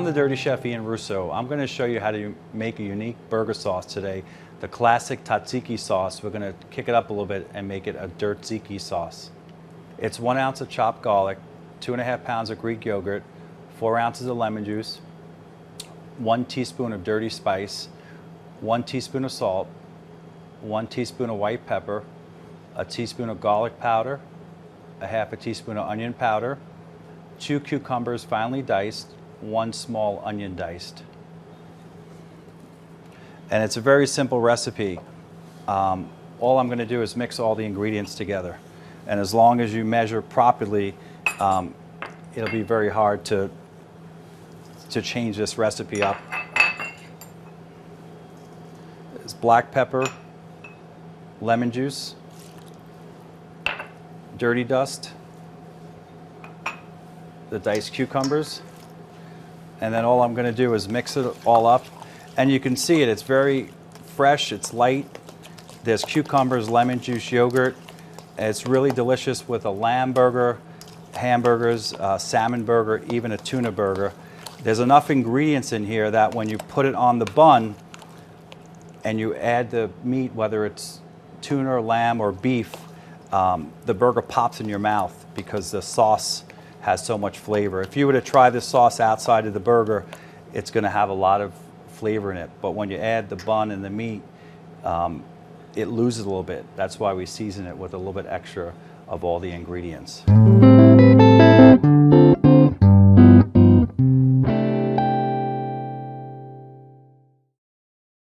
I'm the Dirty Chef Ian Russo. I'm going to show you how to make a unique burger sauce today. The classic Tataki sauce. We're going to kick it up a little bit and make it a dirt tzatziki sauce. It's 1 ounce of chopped garlic, 2.5 pounds of Greek yogurt, 4 ounces of lemon juice, 1 teaspoon of dirty spice, 1 teaspoon of salt, 1 teaspoon of white pepper, a teaspoon of garlic powder, a half a teaspoon of onion powder, 2 cucumbers finely diced, 1 small onion diced. And it's a very simple recipe. All I'm going to do is mix all the ingredients together. And as long as you measure properly, it'll be very hard to change this recipe up. It's black pepper, lemon juice, dirty dust, the diced cucumbers, and then all I'm going to do is mix it all up. And you can see it's very fresh, it's light. There's cucumbers, lemon juice, yogurt. It's really delicious with a lamb burger, hamburgers, salmon burger, even a tuna burger. There's enough ingredients in here that when you put it on the bun and you add the meat, whether it's tuna or lamb or beef, the burger pops in your mouth because the sauce has so much flavor. If you were to try this sauce outside of the burger, it's going to have a lot of flavor in it. But when you add the bun and the meat, it loses a little bit. That's why we season it with a little bit extra of all the ingredients.